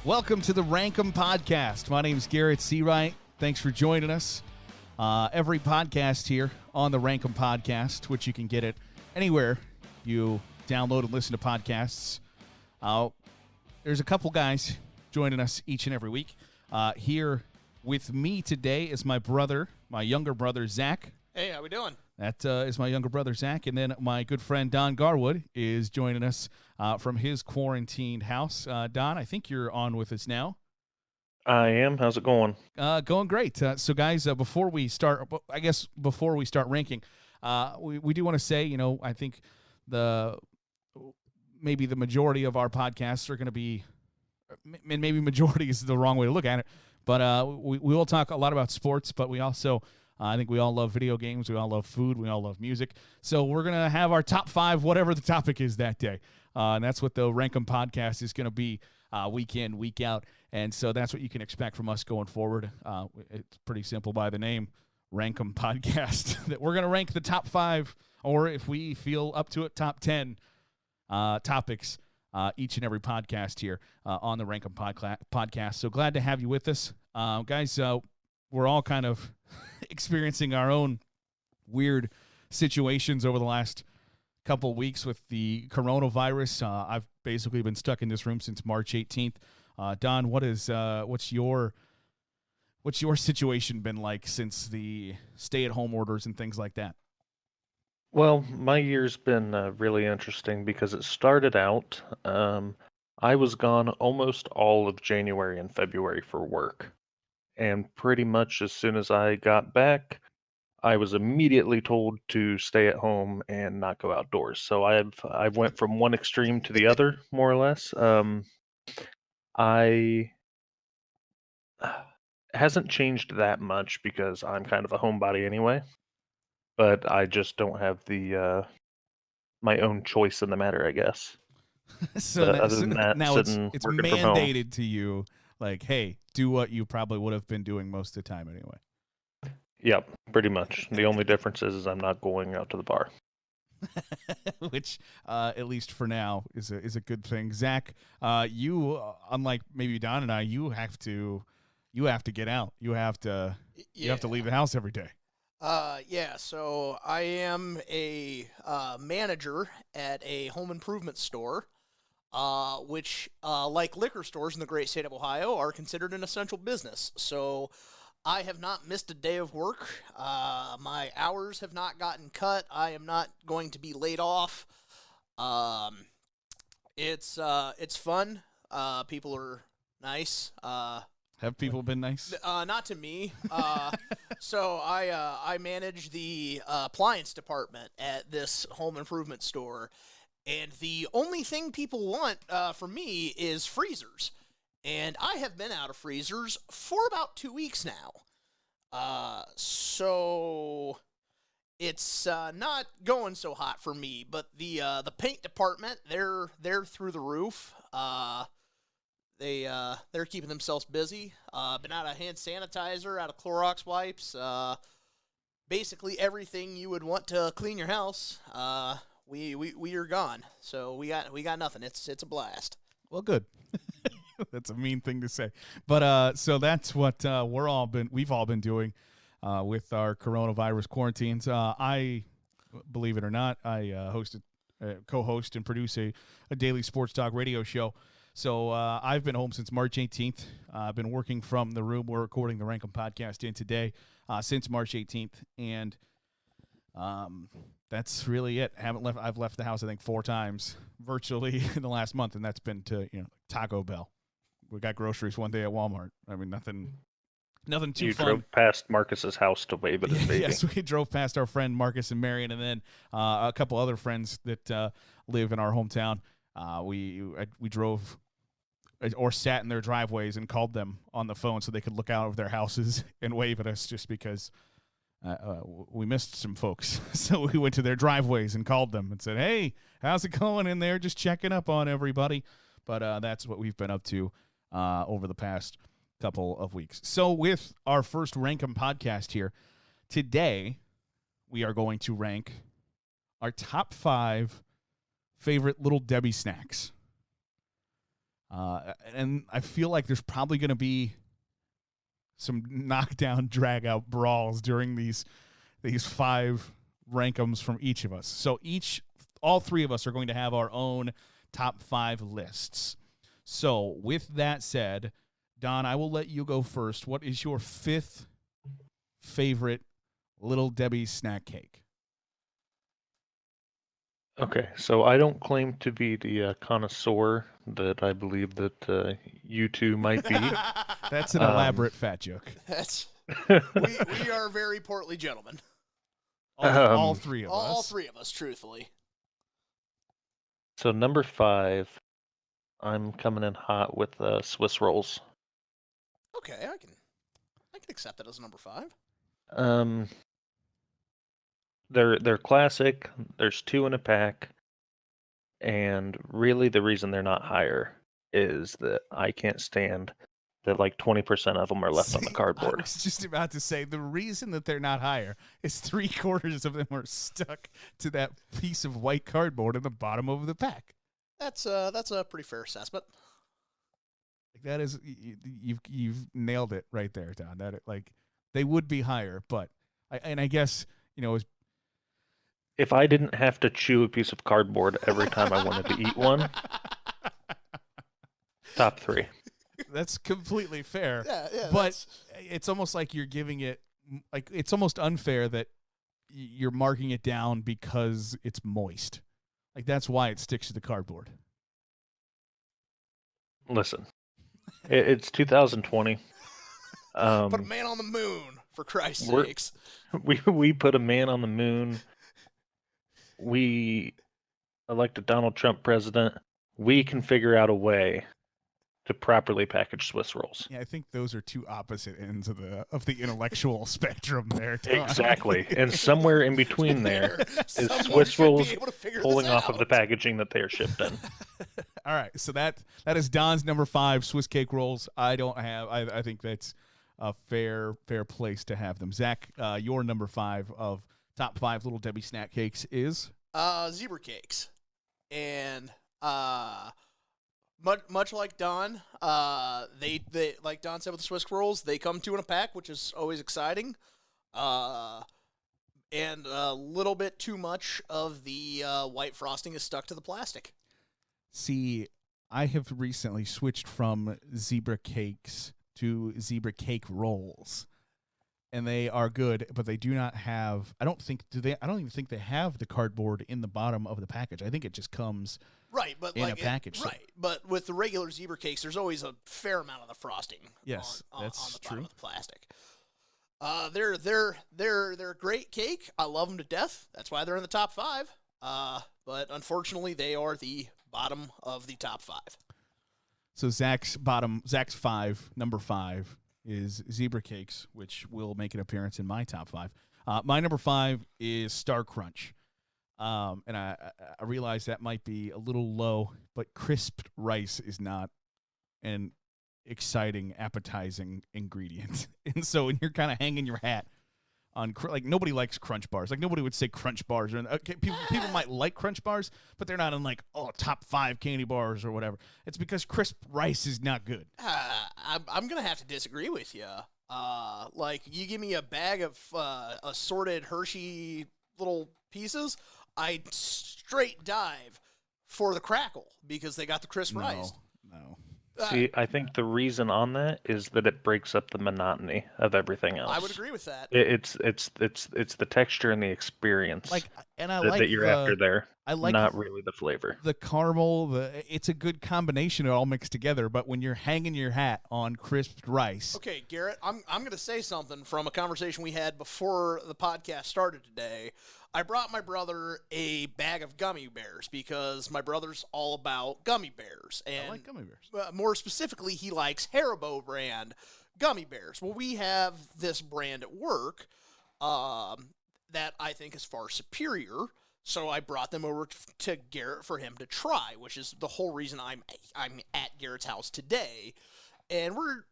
Welcome to the Rankum Podcast. My name is Garrett Seawright. Thanks for joining us. Every podcast here on the Rankum Podcast, which you can get it anywhere you download and listen to podcasts. There's a couple guys joining us each and every week. Here with me today is my brother, my younger brother, Zach. Hey, how we doing? That is my younger brother, Zach. And then my good friend, Don Garwood, is joining us from his quarantined house. Don, I think you're on with us now. I am. How's it going? Going great. So, guys, before we start ranking, we do want to say, I think maybe the majority of our podcasts are going to be, and maybe majority is the wrong way to look at it, but we will talk a lot about sports, but we also, I think we all love video games, we all love food, we all love music. So we're going to have our top five, whatever the topic is that day. And that's what the Rankum Podcast is going to be week in, week out. And so that's what you can expect from us going forward. It's pretty simple by the name, Rankum Podcast, that we're going to rank the top five, or if we feel up to it, top 10 topics each and every podcast here on the Rankum Podcast. So glad to have you with us. Guys, we're all kind of experiencing our own weird situations over the last couple weeks with the coronavirus. I've basically been stuck in this room since March 18th. Don, what's your situation been like since the stay-at-home orders and things like that? Well, my year's been really interesting because it started out, I was gone almost all of January and February for work. And pretty much as soon as I got back, I was immediately told to stay at home and not go outdoors. So I've went from one extreme to the other, more or less. I hasn't changed that much because I'm kind of a homebody anyway. But I just don't have the my own choice in the matter, I guess. So other than that, now it's working from home. mandated to you, like, hey, do what you probably would have been doing most of the time anyway. Yep, pretty much. The only difference is I'm not going out to the bar. Which, at least for now, is a good thing. Zach, you, unlike maybe Don and I, you have to get out. You have to leave the house every day. So I am a manager at a home improvement store, which, like liquor stores in the great state of Ohio, are considered an essential business. So I have not missed a day of work. My hours have not gotten cut. I am not going to be laid off. It's fun. People are nice. Have people been nice? Not to me. So I manage the appliance department at this home improvement store, and the only thing people want from me is freezers. And I have been out of freezers for about 2 weeks now. So it's not going so hot for me. But the paint department, they're through the roof. They're keeping themselves busy. Been out of hand sanitizer, out of Clorox wipes. Basically everything you would want to clean your house. We are gone. So we got nothing. It's a blast. Well, good. That's a mean thing to say, but so that's what we've all been doing with our coronavirus quarantines. I, believe it or not, I co-host and produce a daily sports talk radio show. So I've been home since March 18th. I've been working from the room we're recording the Rankum Podcast in today since March 18th, and that's really it. I've left the house I think 4 times virtually in the last month, and that's been to Taco Bell. We got groceries one day at Walmart. I mean, nothing too You fun. drove past Marcus's house to wave at his baby. Yes, we drove past our friend Marcus and Marion, and then a couple other friends that live in our hometown. We drove or sat in their driveways and called them on the phone so they could look out of their houses and wave at us, just because we missed some folks. So we went to their driveways and called them and said, hey, how's it going in there? Just checking up on everybody. But that's what we've been up to over the past couple of weeks. So with our first Rankum Podcast here, today we are going to rank our top 5 favorite Little Debbie snacks. And I feel like there's probably going to be some knockdown, drag-out brawls during these 5 rankums from each of us. So all 3 of us are going to have our own top 5 lists. So with that said, Don, I will let you go first. What is your 5th favorite Little Debbie snack cake? Okay, so I don't claim to be the connoisseur that I believe that you two might be. That's an elaborate fat joke. That's we are very portly gentlemen. All 3 of us. All 3 of us, truthfully. So number 5, I'm coming in hot with Swiss rolls. Okay, I can accept that as number 5. They're classic. There's 2 in a pack, and really the reason they're not higher is that I can't stand that like 20% of them are left on the I cardboard. was just about to say the reason that they're not higher is 3/4 of them are stuck to that piece of white cardboard in the bottom of the pack. That's a pretty fair assessment. Like that is you've nailed it right there, Don. That like they would be higher, but I guess If I didn't have to chew a piece of cardboard every time I wanted to eat one, top 3. That's completely fair. Yeah, but it's almost like you're giving it like it's almost unfair that you're marking it down because it's moist. Like that's why it sticks to the cardboard. Listen, it's 2020. Put a man on the moon, for Christ's sakes. We put a man on the moon. We elected Donald Trump president. We can figure out a way to properly package Swiss rolls. Yeah, I think those are 2 opposite ends of the intellectual spectrum there, Don. Exactly. And somewhere in between there is Swiss rolls pulling off of the packaging that they are shipped in. All right, so that is Don's number 5, Swiss cake rolls. I think that's a fair place to have them. Zach, your number 5 of top 5 Little Debbie snack cakes is zebra cakes, and much like Don, they like Don said with the Swiss rolls, they come 2 in a pack, which is always exciting. And a little bit too much of the white frosting is stuck to the plastic. See, I have recently switched from zebra cakes to zebra cake rolls. And they are good, but they do not have I don't even think they have the cardboard in the bottom of the package. I think it just comes right, but in a package. Right. But with the regular zebra cakes, there's always a fair amount of the frosting yes, that's on the true. bottom of the plastic. They're a great cake. I love them to death. That's why they're in the top 5. But unfortunately, they are the bottom of the top 5. So Zach's 5, number 5 is zebra cakes, which will make an appearance in my top 5. My number 5 is Star Crunch. And I realize that might be a little low, but crisped rice is not an exciting, appetizing ingredient. And so when you're kind of hanging your hat on, like, nobody likes Crunch bars. Like, nobody would say Crunch bars. Okay, people might like Crunch bars, but they're not in, like, top 5 candy bars or whatever. It's because crisp rice is not good. I'm going to have to disagree with you. Like, you give me a bag of assorted Hershey little pieces, I'd straight dive for the crackle because they got the crisp rice. No. See, I think the reason on that is that it breaks up the monotony of everything else. I would agree with that. It's the texture and the experience that you're after there. I like not really the flavor. The caramel, it's a good combination. It all mixed together. But when you're hanging your hat on crisped rice, okay, Garrett, I'm going to say something from a conversation we had before the podcast started today. I brought my brother a bag of gummy bears because my brother's all about gummy bears. And I like gummy bears. More specifically, he likes Haribo brand gummy bears. Well, we have this brand at work that I think is far superior. So I brought them over to Garrett for him to try, which is the whole reason I'm at Garrett's house today. And we're,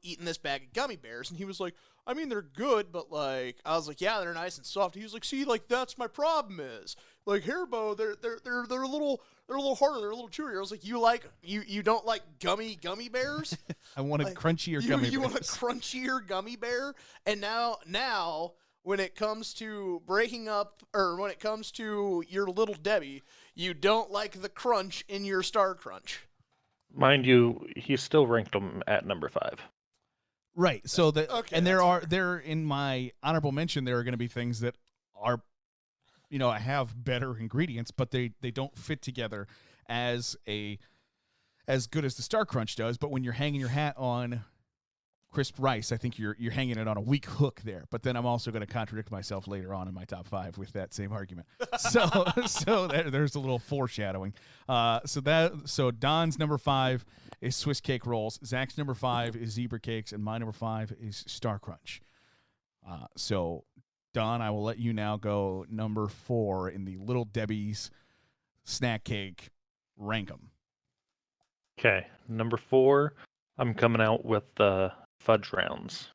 eating this bag of gummy bears. And he was like, I mean, they're good, but like, I was like, yeah, they're nice and soft. He was like, see, like that's my problem is like Haribo, they're a little harder, they're a little chewier. I was like, you don't like gummy bears? I want a Like, crunchier you, gummy you want a bears. crunchier gummy bear? And now when it comes to breaking up, or when it comes to your Little Debbie, you don't like the crunch in your Star Crunch. Mind you, he still ranked them at number 5. Right. So that, Okay, and that's there in my honorable mention, there are going to be things that are, have better ingredients, but they don't fit together as good as the Star Crunch does. But when you're hanging your hat on crisp rice, I think you're hanging it on a weak hook there. But then I'm also going to contradict myself later on in my top 5 with that same argument. So there's a little foreshadowing. So Don's number 5 is Swiss cake rolls. Zach's number 5 is zebra cakes, and my number 5 is Star Crunch. So Don, I will let you now go number 4 in the Little Debbie's snack cake. Rank 'em. Okay, number 4, I'm coming out with the fudge rounds.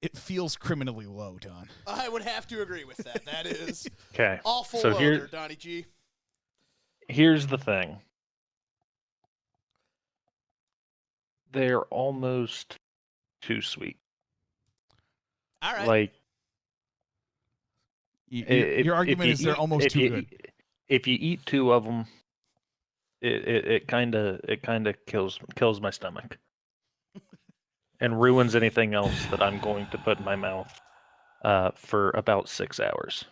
It feels criminally low, Don. I would have to agree with that. That is Okay, awful so low there, Donnie G. here's the thing. They're almost too sweet. All right. Like, Your argument is they're almost too good. If you eat 2 of them, it kind of kills my stomach and ruins anything else that I'm going to put in my mouth for about 6 hours.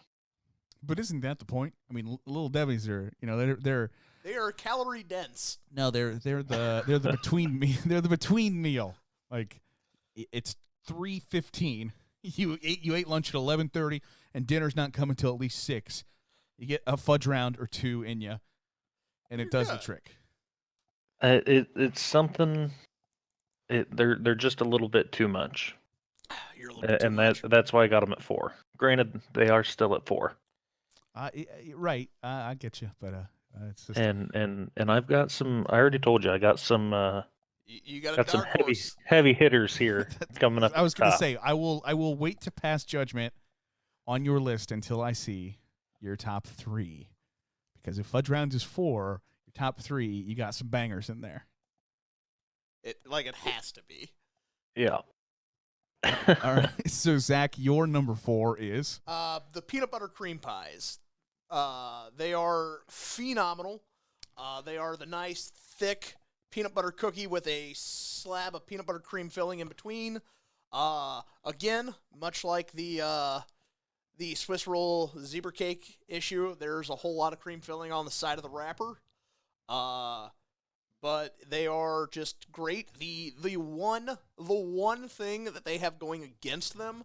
But isn't that the point? I mean, Little Debbie's are, they're They are calorie dense. no, they're the between they're the between meal. Like it's 3:15. You ate lunch at 11:30, and dinner's not coming till at least 6. You get a fudge round or 2 in you, and it does the good. trick. It's something. They're just a little bit too much, You're a little bit too and much. that's why I got them at 4. Granted, they are still at 4. Right, I get you, but it's just And I've got some. I already told you I got some. You got a Got some dark horse. heavy hitters here coming up. I was going to top. say I will wait to pass judgment on your list until I see your top 3, because if fudge rounds is 4, your top 3, you got some bangers in there. It has to be. Yeah. All right. So Zach, your number 4 is The peanut butter cream pies. They are phenomenal. They are the nice, thick peanut butter cookie with a slab of peanut butter cream filling in between. Again, much like the Swiss roll zebra cake issue, there's a whole lot of cream filling on the side of the wrapper. But they are just great. The one thing that they have going against them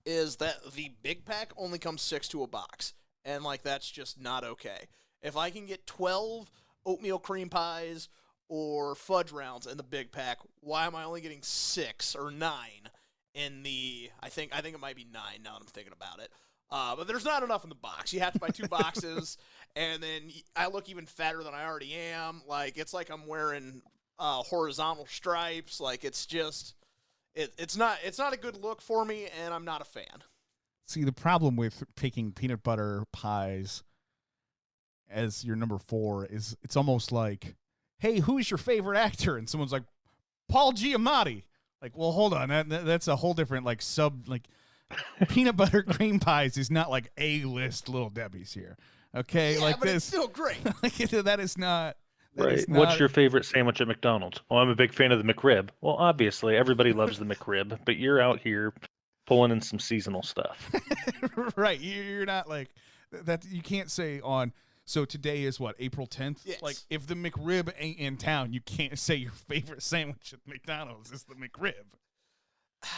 is that the big pack only comes 6 to a box. And, that's just not okay. If I can get 12 oatmeal cream pies or fudge rounds in the big pack, why am I only getting 6 or 9 in the... I think it might be 9 now that I'm thinking about it. But there's not enough in the box. You have to buy 2 boxes, and then I look even fatter than I already am. It's like I'm wearing horizontal stripes. It's just... It's not a good look for me, and I'm not a fan. See, the problem with picking peanut butter pies as your number 4 is it's almost like, hey, who's your favorite actor? And someone's like, Paul Giamatti. Well, hold on. That's a whole different, peanut butter cream pies is not like A-list Little Debbie's here. Okay? Yeah, but this. it's still great. That is not. Right. What's your favorite sandwich at McDonald's? Oh, I'm a big fan of the McRib. Well, obviously, everybody loves the McRib, but you're out here pulling in some seasonal stuff. Right. You're not like that. You can't say on. So today is what, April 10th? Yes. If the McRib ain't in town, you can't say your favorite sandwich at McDonald's is the McRib.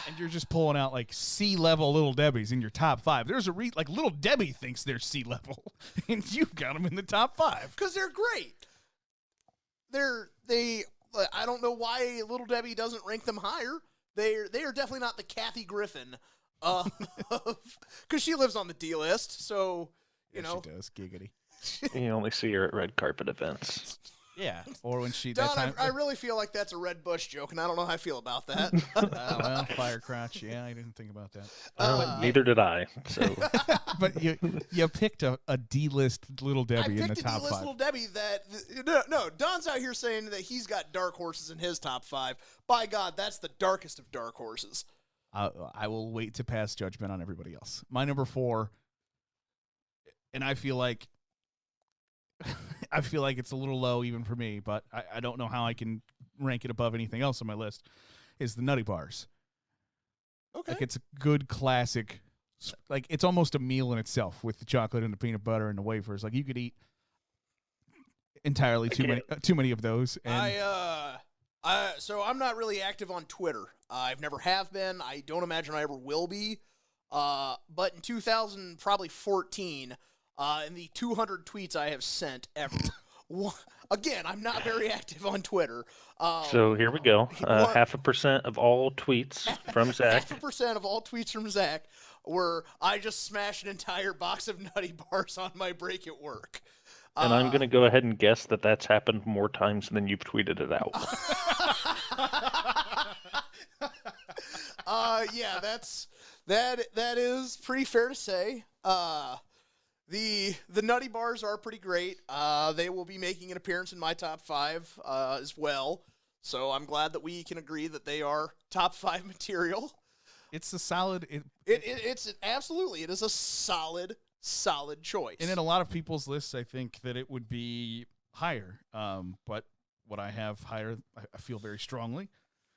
And you're just pulling out C-level Little Debbie's in your top 5. There's a Little Debbie thinks they're C-level, and you've got them in the top 5 because they're great. I don't know why Little Debbie doesn't rank them higher. They are definitely not the Kathy Griffin, because she lives on the D list. So she does. Giggity. You only see her at red carpet events. Yeah, or when she Don, that time. I really feel like that's a Red Bush joke, and I don't know how I feel about that. Well, fire crotch. Yeah, I didn't think about that. Neither did I. So But you picked a D-list Little Debbie in the I picked a top D-list 5. Little Debbie no, Don's out here saying that he's got dark horses in his top 5. By God, that's the darkest of dark horses. I will wait to pass judgment on everybody else. My number 4, and I feel like it's a little low even for me, but I don't know how I can rank it above anything else on my list, is the Nutty Bars. Okay. Like, it's a good classic. Like, it's almost a meal in itself with the chocolate and the peanut butter and the wafers. Like, you could eat entirely too many of those. And So I'm not really active on Twitter. I've never have been. I don't imagine I ever will be. But in 2014, in the 200 tweets I have sent ever, again, I'm not very active on Twitter. so here we go. 0.5% of all tweets from Zach. 0.5% of all tweets from Zach were I just smashed an entire box of Nutty Bars on my break at work. And I'm going to go ahead and guess that that's happened more times than you've tweeted it out. Yeah, that is pretty fair to say. The Nutty Bars are pretty great. They will be making an appearance in my top 5 as well. So I'm glad that we can agree that they are top 5 material. it's a solid. It's absolutely, it is a solid choice. And in a lot of people's lists, I think that it would be higher. But what I have higher, I feel very strongly.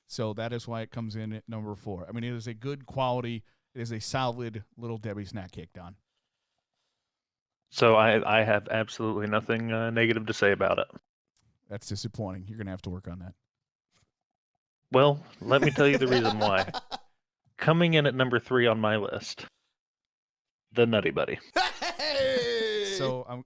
So that is why it comes in at number 4. I mean, it is a good quality. It is a solid Little Debbie snack cake, Don. So I have absolutely nothing negative to say about it. That's disappointing. You're going to have to work on that. Well, let me tell you the reason why. Coming in at number 3 on my list, the Nutty Buddy. Hey! So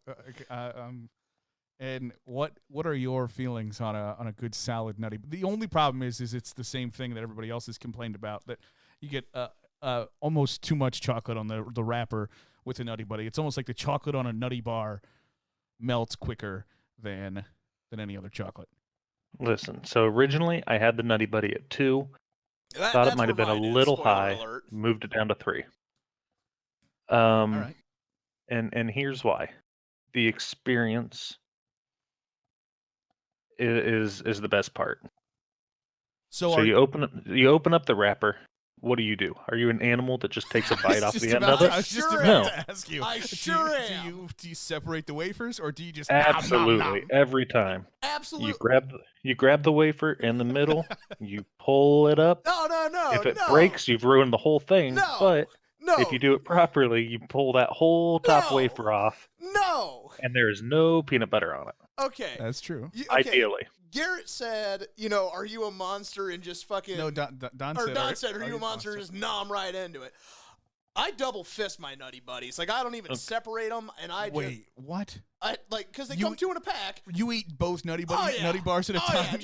and what are your feelings on a good solid Nutty? The only problem is it's the same thing that everybody else has complained about, that you get almost too much chocolate on the wrapper with the Nutty Buddy. It's almost like the chocolate on a Nutty Bar melts quicker than any other chocolate. Listen, so originally I had the Nutty Buddy at 2. Thought that's it might have been a where mine is, little spoiler high. alert. Moved it down to 3. All right. And here's why. The experience is the best part. So you open up the wrapper. What do? Are you an animal that just takes a bite off the end of it? I was just Sure about am. to ask you. I sure am. Do you separate the wafers, or do you just Absolutely, nom, nom, nom? every time. Absolutely. You grab the wafer in the middle, you pull it up. No. If it no. breaks, you've ruined the whole thing. No. But No. if you do it properly, you pull that whole top No. wafer off, No. and there is no peanut butter on it. Okay. That's true. Okay. Ideally. Garrett said, are you a monster and just fucking... No, Don said, are you a monster and just nom right into it? I double fist my Nutty Buddies. Like, I don't even separate them, and I Wait, what? because they come 2 in a pack. You eat both Nutty Bars at a time?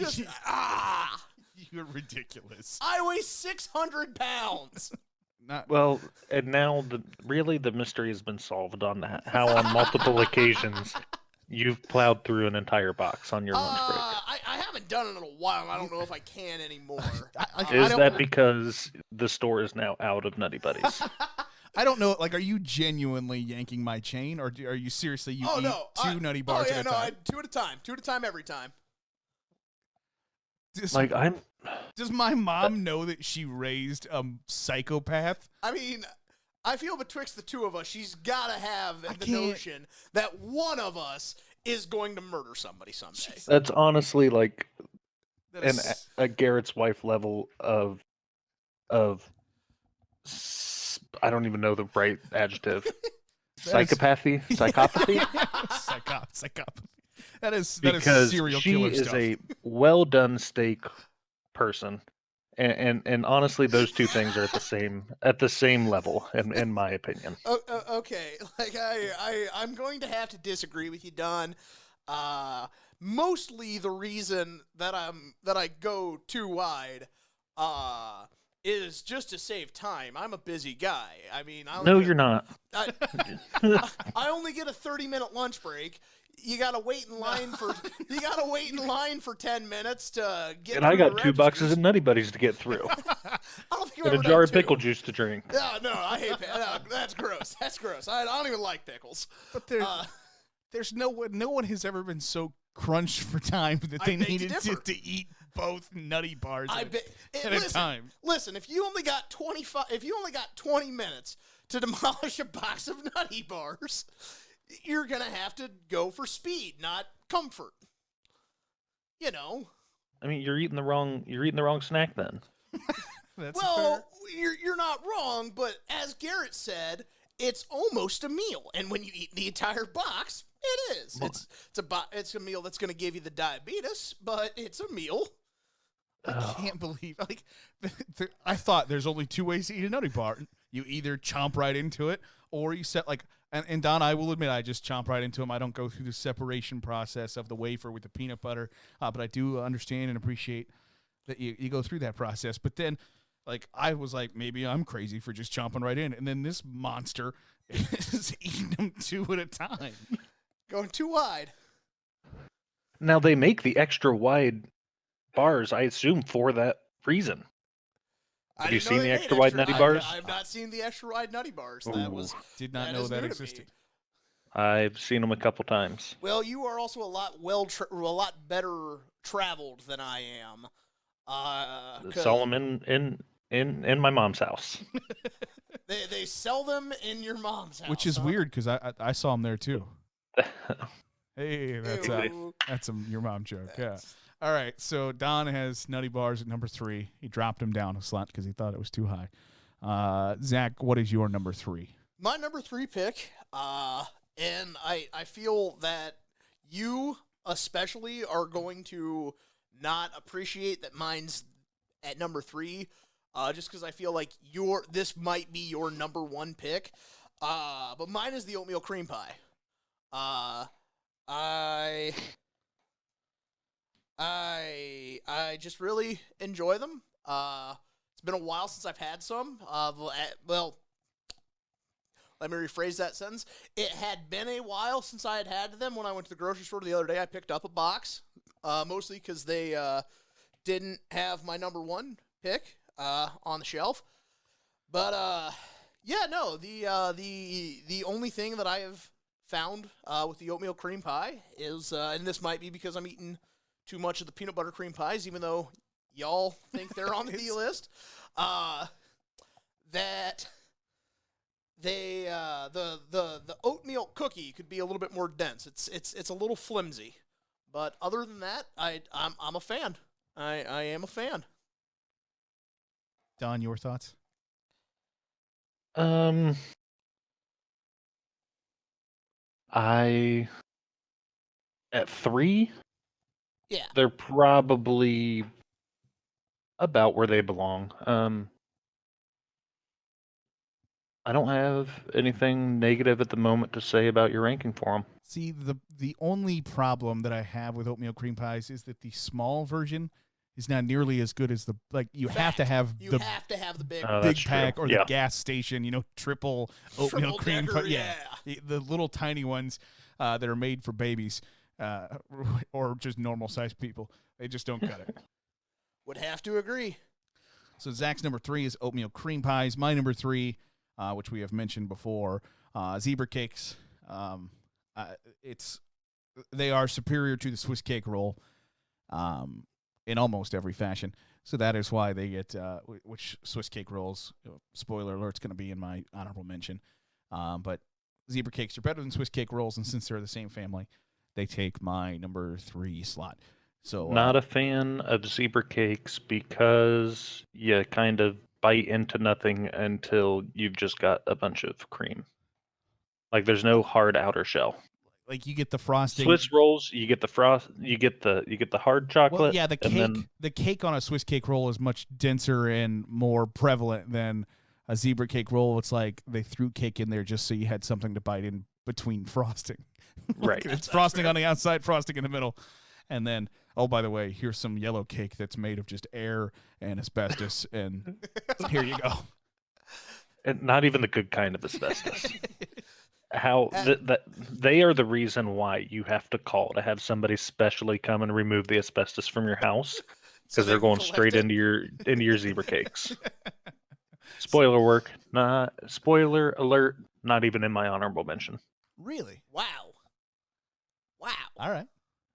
You're ridiculous. I weigh 600 pounds. Well, and now the mystery has been solved on that. How on multiple occasions you've plowed through an entire box on your lunch break. I haven't done it in a while. I don't know if I can anymore. Is that because the store is now out of Nutty Buddies? I don't know. Like, are you genuinely yanking my chain, or are you seriously eat 2 Nutty Bars at a time? 2 at a time. 2 at a time every time. Does my mom know that she raised a psychopath? I mean, I feel betwixt the 2 of us, she's got to have the notion that one of us is going to murder somebody someday. That's honestly like a Garrett's wife level of I don't even know the right adjective. Psychopathy? Psychopathy? Psychopathy. That is because serial killer she is stuff. a well done steak person, and honestly, those 2 things are at the same level, in my opinion. Okay, like I'm going to have to disagree with you, Don. Mostly the reason that I go too wide is just to save time. I'm a busy guy. I mean, No, you're not. I, I only get a 30-minute lunch break. You gotta wait in line for 10 minutes to get. And I got the 2 boxes registers. of Nutty Buddies to get through, I don't think I've and a ever jar done of pickle 2. juice to drink. No, I hate no, that's gross. That's gross. I don't even like pickles. But there's no one has ever been so crunched for time that I they beg to needed differ. to eat both Nutty Bars I at, bet. at a time. Listen, if you only got 20 minutes to demolish a box of Nutty Bars, you're gonna have to go for speed, not comfort. You know. I mean, you're eating the wrong snack then. That's Well, you're not wrong, but as Garrett said, it's almost a meal, and when you eat the entire box, it is. It's a meal that's going to give you the diabetes, but it's a meal. I can't believe I thought there's only 2 ways to eat a Nutty Bar. You either chomp right into it, or you set and Don, I will admit, I just chomp right into them. I don't go through the separation process of the wafer with the peanut butter, but I do understand and appreciate that you go through that process. But then, I was like, maybe I'm crazy for just chomping right in, and then this monster is eating them 2 at a time. Going too wide. Now they make the extra wide bars, I assume, for that reason. Have you seen the extra wide Nutty Bars? I've not seen the extra wide Nutty Bars. That was Did not that know is that new to me. existed. I've seen them a couple times. Well, you are also a lot better traveled than I am. 'Cause Saw them in my mom's house. they sell them in your mom's house, Which is huh? weird because I saw him there too. Hey, that's Ew. your mom joke. Yeah. All right. So Don has Nutty Bars at number 3. He dropped him down a slot because he thought it was too high. Zach, what is your number 3? My number 3 pick, and I feel that you especially are going to not appreciate that mine's at number 3, just because I feel like this might be your number 1 pick. But mine is the oatmeal cream pie. I just really enjoy them. It's been a while since I've had some. Well, let me rephrase that sentence. It had been a while since I had them. When I went to the grocery store the other day, I picked up a box, mostly because they didn't have my number 1 pick on the shelf. But yeah, no, the only thing that I have found with the oatmeal cream pie is, and this might be because I'm eating too much of the peanut butter cream pies, even though y'all think they're on the list, that the oatmeal cookie could be a little bit more dense. It's a little flimsy, but other than that, I'm a fan. I am a fan. Don, your thoughts? At 3, Yeah. they're probably about where they belong. I don't have anything negative at the moment to say about your ranking for them. See, the only problem that I have with oatmeal cream pies is that the small version is not nearly as good as you have to have You the have to have the big. Oh, big that's pack true. or Yeah. the gas station, triple oatmeal Triple cream decker, pie. yeah. The little tiny ones that are made for babies or just normal sized people. They just don't cut it. Would have to agree. So Zach's number 3 is oatmeal cream pies. My number 3, which we have mentioned before, zebra cakes. They are superior to the Swiss cake roll in almost every fashion. So that is why they get which Swiss cake rolls. Spoiler alert, it's going to be in my honorable mention. But zebra cakes are better than Swiss cake rolls, and since they're the same family, they take my number 3 slot. So Not a fan of zebra cakes because you kind of bite into nothing until you've just got a bunch of cream. Like there's no hard outer shell. like you get the frosting. Swiss rolls, you get the frost, you get the hard chocolate. Well, yeah, the and cake. then- The cake on a Swiss cake roll is much denser and more prevalent than a zebra cake roll. It's like they threw cake in there just so you had something to bite in between frosting. Right. It's frosting on the outside, frosting in the middle. And then, oh, by the way, here's some yellow cake that's made of just air and asbestos, and here you go. And not even the good kind of asbestos. How Uh, that they are the reason why you have to call to have somebody specially come and remove the asbestos from your house so because they they're can going collect straight it. into your zebra cakes. Spoiler alert, not even in my honorable mention. Really? Wow. Wow. All right.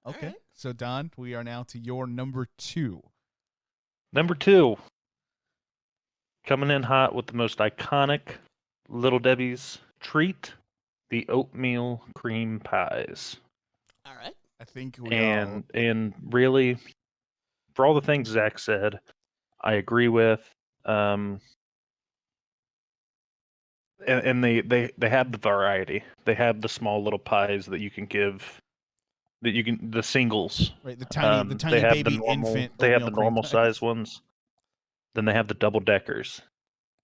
Okay. right. So, Don, we are now to your number 2. Number 2, coming in hot with the most iconic Little Debbie's treat, the oatmeal cream pies. All right. I think we all. And really, for all the things Zach said, I agree with. And they have the variety. They have the small little pies that you can give, the singles. Right, the tiny They have baby the normal, infant. they have oatmeal the cream normal pies. size ones. Then they have the double deckers,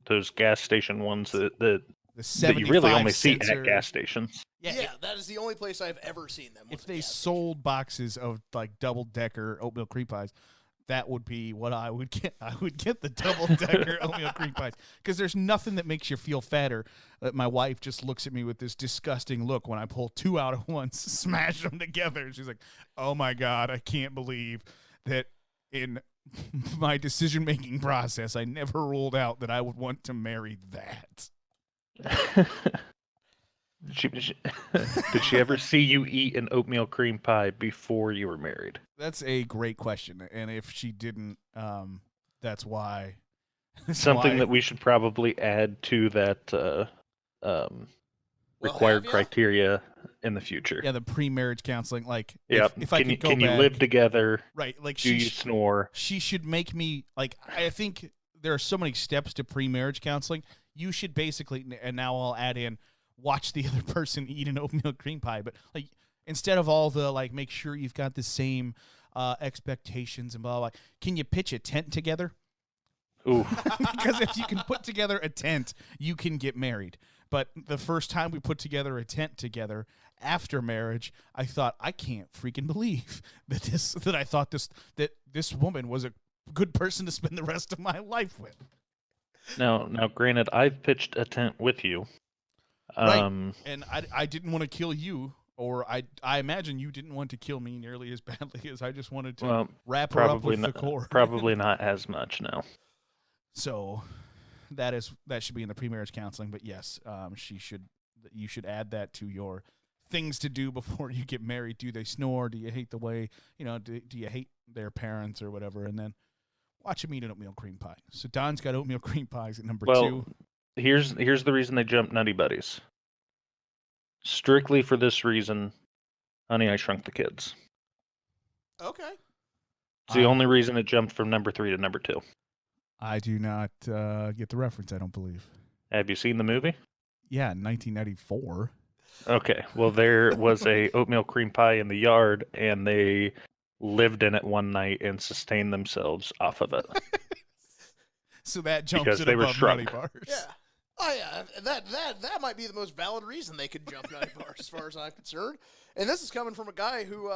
those gas station ones that The you really 75 only see cents at or- gas stations. Yeah, that is the only place I've ever seen them. was If a they gas sold boxes of like double decker oatmeal cream pies, that would be what I would get. I would get the double decker oatmeal cream pies because there's nothing that makes you feel fatter. My wife just looks at me with this disgusting look when I pull 2 out of once, smash them together. She's like, "Oh my god, I can't believe that in my decision making process, I never ruled out that I would want to marry that." Did she ever see you eat an oatmeal cream pie before you were married? That's a great question, and if she didn't, that's why. Something that we should probably add to that required have ya? criteria in the future. Yeah, the pre-marriage counseling. Like, Yeah. if I could go can you back, live together? right? Like, Do you snore? she should make me like. I think there are so many steps to pre-marriage counseling. You should basically, and now I'll add in, watch the other person eat an oatmeal cream pie. But like, instead of all the like, make sure you've got the same expectations and blah blah. Blah. Can you pitch a tent together? Ooh. Because if you can put together a tent, you can get married. But the first time we put together a tent together after marriage, I thought, I can't freaking believe that this woman was a good person to spend the rest of my life with. Now, granted, I've pitched a tent with you. Right. And I didn't want to kill you, or I imagine you didn't want to kill me nearly as badly as I just wanted to wrap her up with the cord. Probably not as much now. So that should be in the pre-marriage counseling. But yes, you should add that to your things to do before you get married. Do they snore? Do you hate the way, do you hate their parents or whatever? And then watch them eat an oatmeal cream pie. So Don's got oatmeal cream pies at number 2. Here's the reason they jumped Nutty Buddies. Strictly for this reason, Honey, I Shrunk the Kids. Okay. It's the only reason it jumped from number 3 to number 2. I do not get the reference, I don't believe. Have you seen the movie? Yeah, 1994. Okay. Well, there was a oatmeal cream pie in the yard, and they lived in it one night and sustained themselves off of it. So that jumps Because it they were above shrunk. Nutty Bars. Yeah. Oh yeah, that might be the most valid reason they could jump Nutty Bars, as far as I'm concerned. And this is coming from a guy who,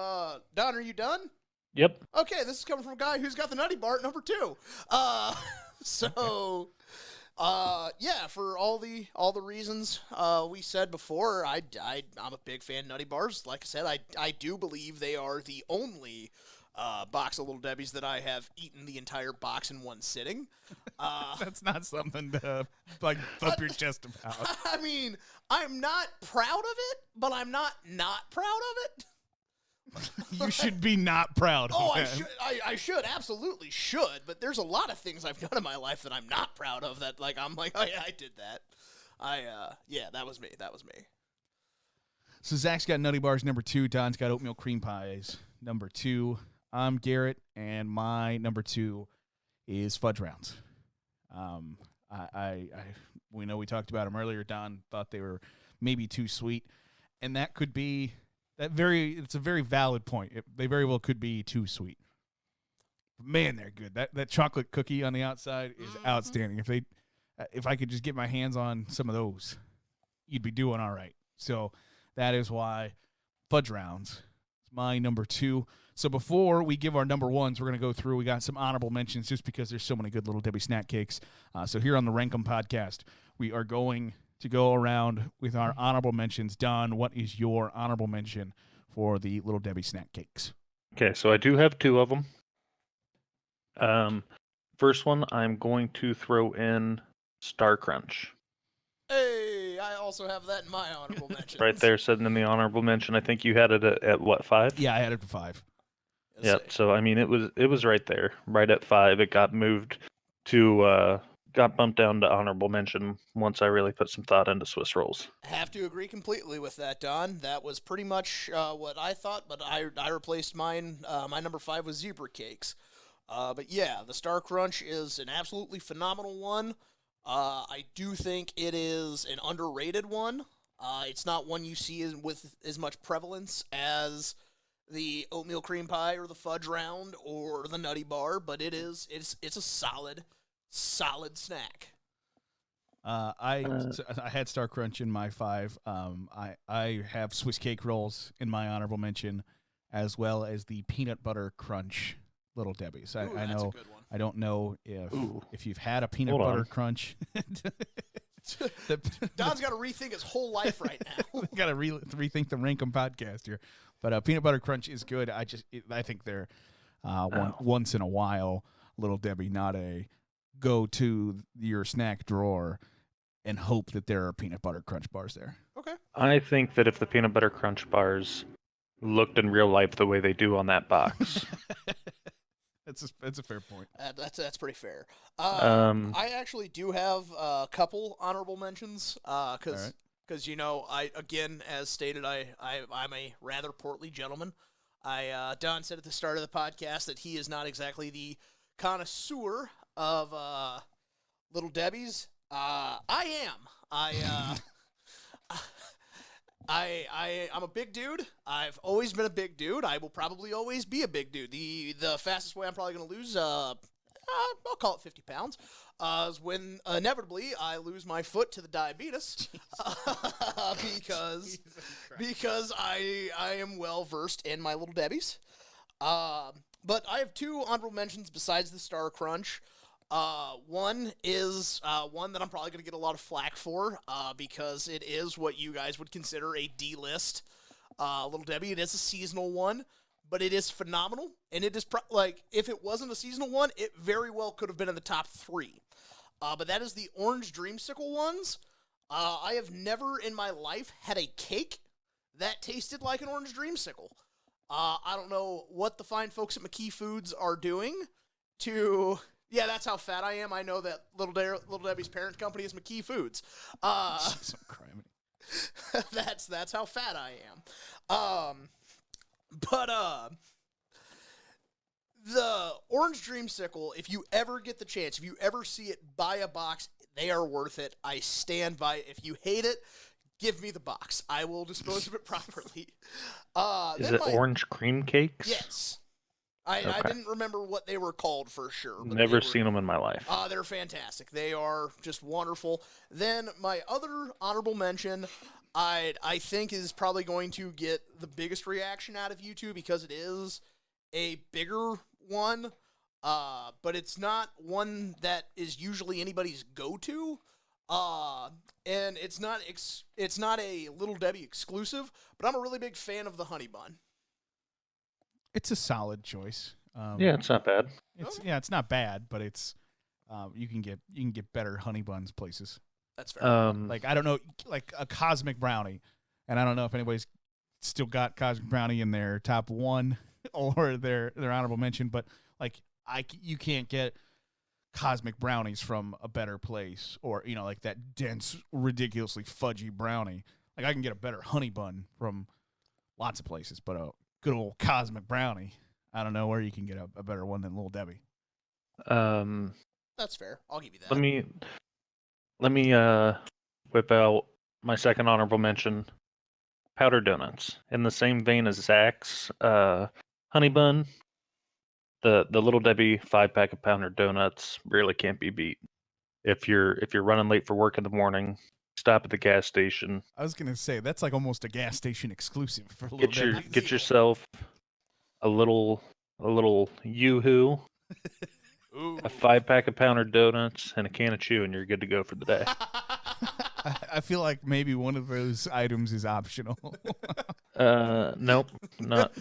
Don, are you done? Yep. Okay, this is coming from a guy who's got the Nutty Bar at number 2. Yeah, for all the reasons we said before, I'm a big fan of Nutty Bars. Like I said, I do believe they are the only box of Little Debbie's that I have eaten the entire box in one sitting. That's not something to like thump your chest about. I mean, I'm not proud of it, but I'm not proud of it. You should be not proud of Oh, him. I should, absolutely should. But there's a lot of things I've done in my life that I'm not proud of. That like I'm like, oh yeah, I did that. Yeah, that was me. So Zach's got Nutty Bars number 2. Don's got oatmeal cream pies number 2. I'm Garrett, and my number 2 is Fudge Rounds. We know we talked about them earlier. Don thought they were maybe too sweet, and that could be it's a very valid point. They very well could be too sweet. But man, they're good. That chocolate cookie on the outside is outstanding. If I could just get my hands on some of those, you'd be doing all right. So that is why Fudge Rounds is my number 2. So before we give our number 1s, we're going to go through. We got some honorable mentions just because there's so many good Little Debbie snack cakes. So here on the Rank 'em podcast, we are going to go around with our honorable mentions. Don, what is your honorable mention for the Little Debbie snack cakes? Okay, so I do have 2 of them. First one, I'm going to throw in Star Crunch. Hey, I also have that in my honorable mentions. Right there, sitting in the honorable mention. I think you had it at what, 5? Yeah, I had it for 5. Yes, Yep. So I mean, it was right there, right at 5. It got moved to got bumped down to honorable mention once I really put some thought into Swiss rolls. have to agree completely with that, Don. That was pretty much what I thought, but I replaced mine. My number 5 was zebra cakes. But yeah, the Star Crunch is an absolutely phenomenal one. I do think it is an underrated one. It's not one you see with as much prevalence as the oatmeal cream pie or the fudge round or the nutty bar, but it's a solid snack. I had Star Crunch in my 5. I have Swiss cake rolls in my honorable mention, as well as the peanut butter crunch Little Debbie's. Ooh, I that's know. a good one. I don't know if you've had a peanut Hold butter on. crunch. Don's got to rethink his whole life right now. Got to rethink the Rank 'em podcast here, but peanut butter crunch is good. I think they're once in a while Little Debbie, not a go to your snack drawer and hope that there are peanut butter crunch bars there. Okay. I think that if the peanut butter crunch bars looked in real life the way they do on that box, That's a fair point. That's pretty fair. I actually do have a couple honorable mentions because I again, as stated, I'm a rather portly gentleman. Don said at the start of the podcast that he is not exactly the connoisseur of Little Debbie's. I am. I'm a big dude. I've always been a big dude. I will probably always be a big dude. The fastest way I'm probably going to lose, I'll call it 50 pounds, is when inevitably I lose my foot to the diabetes because I am well versed in my Little Debbie's. But I have 2 honorable mentions besides the Star Crunch. One is one that I'm probably going to get a lot of flack for because it is what you guys would consider a D-list Little Debbie. It is a seasonal one, but it is phenomenal. And it is if it wasn't a seasonal one, it very well could have been in the top 3. But that is the orange dreamsicle ones. I have never in my life had a cake that tasted like an orange dreamsicle. I don't know what the fine folks at McKee Foods are doing to... Yeah, that's how fat I am. I know that Little Debbie's parent company is McKee Foods. That's how fat I am. The Orange Dreamsicle, if you ever get the chance, if you ever see it, buy a box. They are worth it. I stand by it. If you hate it, give me the box. I will dispose of it properly. is it orange cream cakes? Yes. I didn't remember what they were called for sure. But Never seen them in my life. They're fantastic. They are just wonderful. Then my other honorable mention, I think is probably going to get the biggest reaction out of you two because it is a bigger one, but it's not one that is usually anybody's go-to. And it's not a Little Debbie exclusive, but I'm a really big fan of the honey bun. It's a solid choice. Yeah, it's not bad. It's not bad, but it's you can get better honey buns places. That's fair. Like I don't know, like a cosmic brownie, and I don't know if anybody's still got cosmic brownie in their top 1 or their honorable mention, but like you can't get cosmic brownies from a better place, or like that dense, ridiculously fudgy brownie. Like I can get a better honey bun from lots of places, but a good old cosmic brownie, I don't know where you can get a better one than Little Debbie. That's fair. I'll give you that. Let me whip out my second honorable mention. Powdered donuts. In the same vein as Zach's honey bun, the Little Debbie 5-pack of powdered donuts really can't be beat. If you're running late for work in the morning, stop at the gas station, I was gonna say that's like almost a gas station exclusive for a little bit. get yourself a little Yoo-hoo, Ooh. a 5-pack of Pounder donuts, and a can of chew, and you're good to go for the day. I feel like maybe one of those items is optional. Nope, not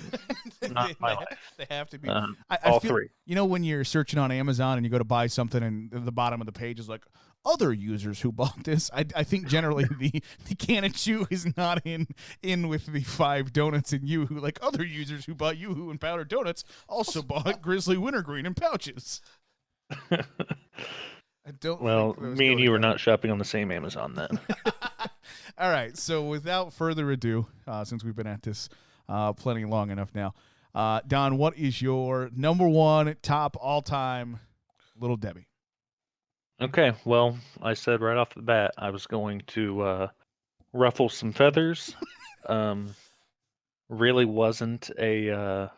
my life. They have to be. I feel, all three. You know, when you're searching on Amazon and you go to buy something, and the bottom of the page is like other users who bought this. I think generally the can of chew is not in with the 5 donuts and Yoo-hoo. Like other users who bought Yoo-hoo and powdered donuts also bought Grizzly Wintergreen in pouches. I don't. Well, think those me go and you were together. not shopping on the same Amazon then. All right. So without further ado, since we've been at this plenty long enough now, Don, what is your number one top all-time Little Debbie? Okay, well, I said right off the bat I was going to ruffle some feathers. Really wasn't a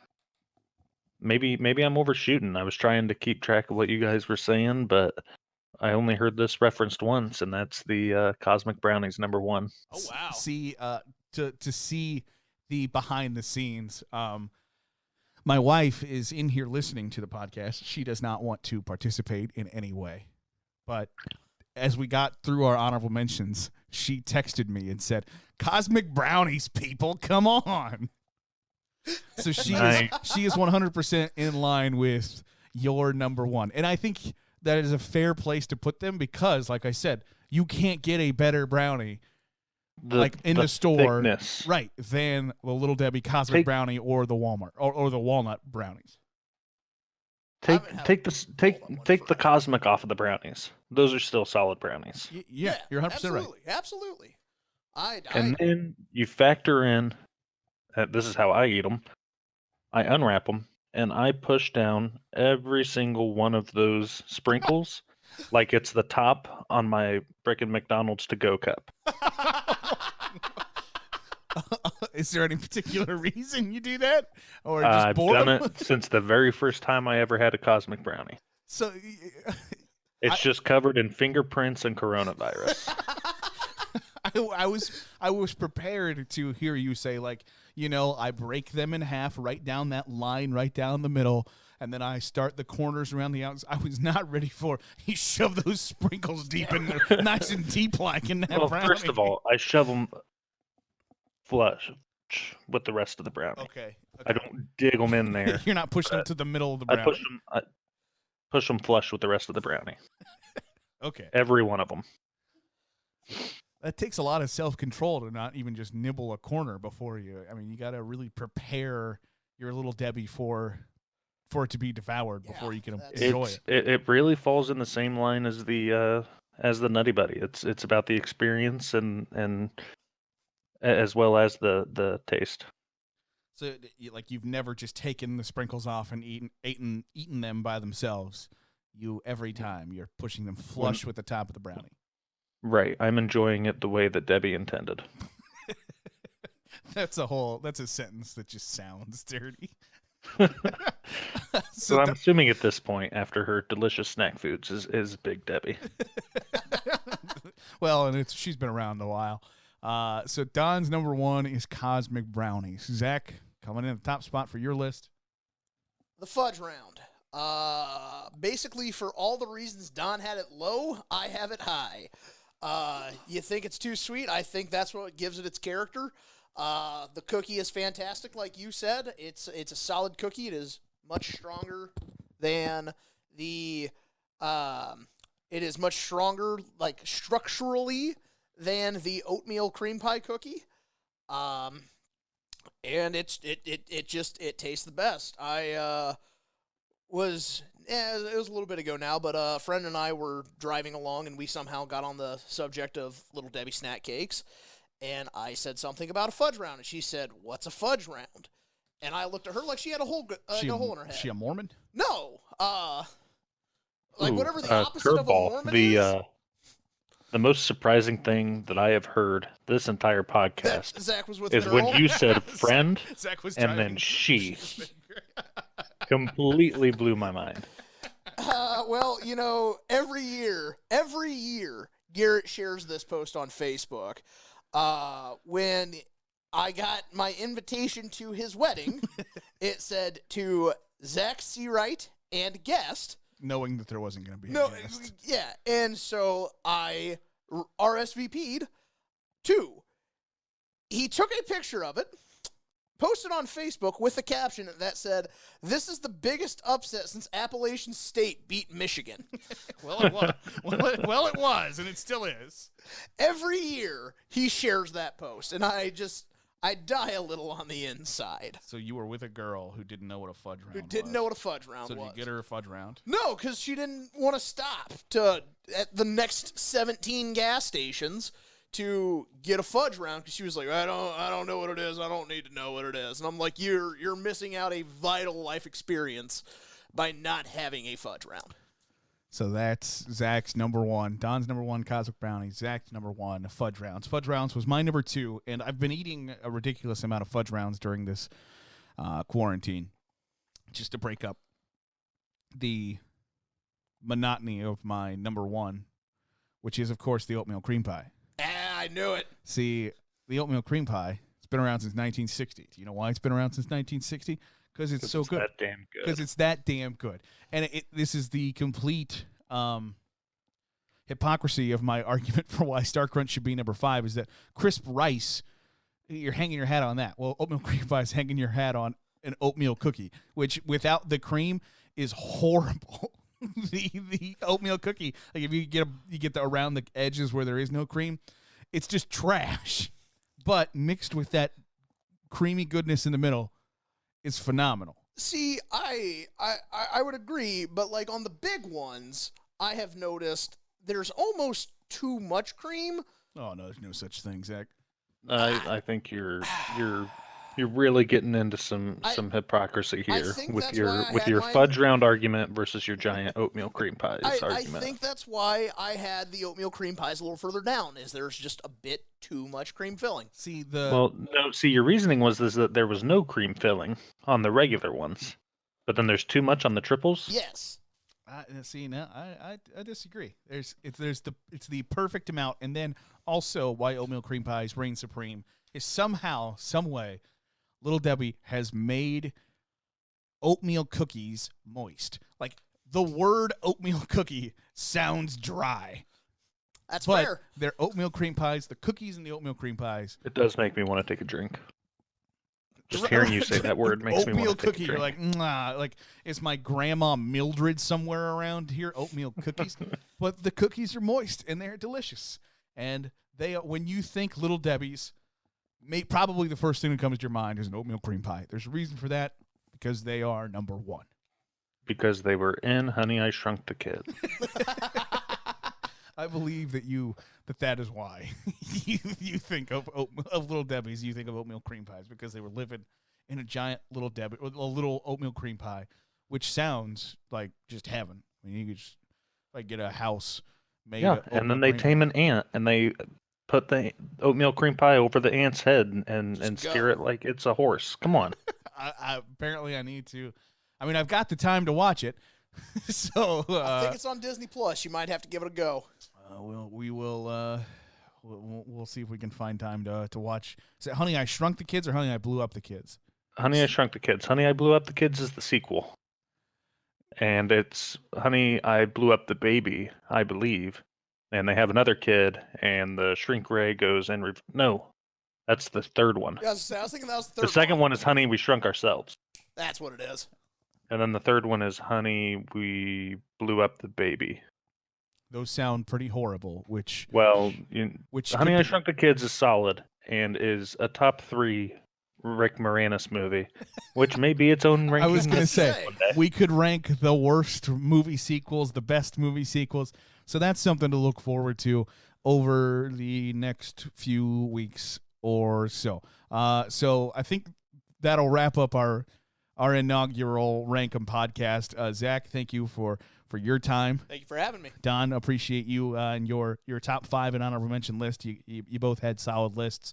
maybe I'm overshooting. I was trying to keep track of what you guys were saying, but I only heard this referenced once, and that's the Cosmic Brownies #1. Oh wow. See, to see the behind the scenes. My wife is in here listening to the podcast. She does not want to participate in any way, but as we got through our honorable mentions, she texted me and said, "Cosmic Brownies, people, come on." So she is 100% in line with your #1, and I think that is a fair place to put them because, like I said, you can't get a better brownie in the store, thickness. right, than the Little Debbie Cosmic Brownie or the Walmart or the walnut brownies. Take the Cosmic off of the brownies. Those are still solid brownies. Yeah, you're 100% right. Absolutely. And then you factor in, this is how I eat them. I unwrap them, and I push down every single one of those sprinkles like it's the top on my frickin' McDonald's to-go cup. Is there any particular reason you do that? Or just I've boredom? done it since the very first time I ever had a Cosmic Brownie. So It's just covered in fingerprints and coronavirus. I was prepared to hear you say, like, you know, I break them in half right down that line, right down the middle, and then I start the corners around the outside. I was not ready for you shove those sprinkles deep in there, nice and deep like in that brownie. First of all, I shove them flush with the rest of the brownie. Okay. I don't dig them in there. You're not pushing them to the middle of the brownie. I push them flush with the rest of the brownie. Okay. Every one of them. That takes a lot of self-control to not even just nibble a corner before you. I mean, you got to really prepare your Little Debbie for it to be devoured before you can enjoy it. It really falls in the same line as the Nutty Buddy. It's about the experience and as well as the taste. So, like, you've never just taken the sprinkles off and eaten them by themselves. Every time you're pushing them flush with the top of the brownie. Right. I'm enjoying it the way that Debbie intended. That's a sentence that just sounds dirty. So I'm assuming at this point, after her delicious snack foods, is Big Debbie. Well, and she's been around a while. So Don's #1 is Cosmic Brownies. Zach, coming in the top spot for your list. The fudge round. Basically, for all the reasons Don had it low, I have it high. You think it's too sweet? I think that's what gives it its character. The cookie is fantastic, like you said. It's a solid cookie. It is much stronger than the. It is much stronger, like structurally, than the oatmeal cream pie cookie. And it tastes the best. It was a little bit ago now, but a friend and I were driving along, and we somehow got on the subject of Little Debbie snack cakes, and I said something about a fudge round, and she said, "What's a fudge round?" And I looked at her like she had a hole in her head. She a Mormon? No, whatever the opposite of a curveball. Mormon is. The most surprising thing that I have heard this entire podcast Zach was with is a when girl. you said friend Zach was and driving. then she. Completely blew my mind. Well, you know, every year, Garrett shares this post on Facebook. When I got my invitation to his wedding, it said to Zach Seawright and guest. Knowing that there wasn't going to be a guest. Yeah, and so I RSVP'd to. He took a picture of it, posted on Facebook with the caption that said, "This is the biggest upset since Appalachian State beat Michigan." Well, it was. Well, it was, and it still is. Every year he shares that post, and I die a little on the inside. So you were with a girl who didn't know what a fudge round was. Who didn't know what a fudge round So was. did you get her a fudge round? No, because she didn't want to stop at the next 17 gas stations to get a fudge round, because she was like, I don't know what it is. I don't need to know what it is. And I'm like, you're missing out a vital life experience by not having a fudge round. So that's Zach's number one. Don's number one, Cosmic Brownie. Zach's number one, fudge rounds. Fudge rounds was my number two, and I've been eating a ridiculous amount of fudge rounds during this quarantine, just to break up the monotony of my number one, which is, of course, the oatmeal cream pie. I knew it. See, the oatmeal cream pie, it's been around since 1960. Do you know why it's been around since 1960? Because it's so good. That damn good. Because it's that damn good. And this is the complete hypocrisy of my argument for why Star Crunch should be number 5, is that crisp rice, you're hanging your hat on that. Well, oatmeal cream pie is hanging your hat on an oatmeal cookie, which without the cream is horrible. the oatmeal cookie, like if you get the around the edges where there is no cream, it's just trash. But mixed with that creamy goodness in the middle is phenomenal. See, I would agree, but like on the big ones, I have noticed there's almost too much cream. Oh no, there's no such thing, Zach. I think you're really getting into some hypocrisy I here think with that's your why I with had your my- fudge round argument versus your giant oatmeal cream pies I argument. think that's why I had the oatmeal cream pies a little further down, is there's just a bit too much cream filling. See Well, no. See, your reasoning was that there was no cream filling on the regular ones, but then there's too much on the triples. Yes. See, now I disagree. It's the perfect amount, and then also why oatmeal cream pies reign supreme is somehow, some way, Little Debbie has made oatmeal cookies moist. Like, the word oatmeal cookie sounds dry. That's But fair. they're oatmeal cream pies, the cookies and the oatmeal cream pies. It does make me want to take a drink. Just hearing you say that word makes me oatmeal want to take cookie. a You're drink. like, nah, like, is my grandma Mildred somewhere around here? Oatmeal cookies. But the cookies are moist and they're delicious. And when you think Little Debbie's, probably the first thing that comes to your mind is an oatmeal cream pie. There's a reason for that, because they are number one. Because they were in Honey, I Shrunk the Kid. I believe that is why you think of Little Debbie's. You think of oatmeal cream pies because they were living in a giant Little Debbie, a little oatmeal cream pie, which sounds like just heaven. I mean, you could just like get a house made. Yeah, of and then oatmeal they cream tame pie. an ant and they put the oatmeal cream pie over the ant's head and Just steer go. it like it's a horse. Come on. Apparently, I need to. I mean, I've got the time to watch it, so I think it's on Disney Plus. You might have to give it a go. we'll see if we can find time to watch. Is it Honey, I Shrunk the Kids or Honey, I Blew Up the Kids? Honey, I Shrunk the Kids. Honey, I Blew Up the Kids is the sequel. And it's Honey, I Blew Up the Baby, I believe. And they have another kid, and the shrink ray goes and... No, that's the third one. Yeah, I was thinking that was the third The second one is Honey, We Shrunk Ourselves. That's what it is. And then the third one is Honey, We Blew Up the Baby. Those sound pretty horrible. Which Well, could Honey, I be- Shrunk the Kids is solid and is a top 3 Rick Moranis movie, which may be its own ranking. I was going to Let's say, say. one day. we could rank the worst movie sequels, the best movie sequels. So that's something to look forward to over the next few weeks or so. So I think that'll wrap up our inaugural Rank 'em podcast. Zach, thank you for your time. Thank you for having me. Don, appreciate you and your top 5 and honorable mention list. You both had solid lists.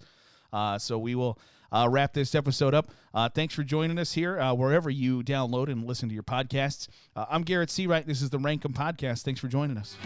So we will wrap this episode up. Thanks for joining us here wherever you download and listen to your podcasts. I'm Garrett Seawright. This is the Rank 'em podcast. Thanks for joining us.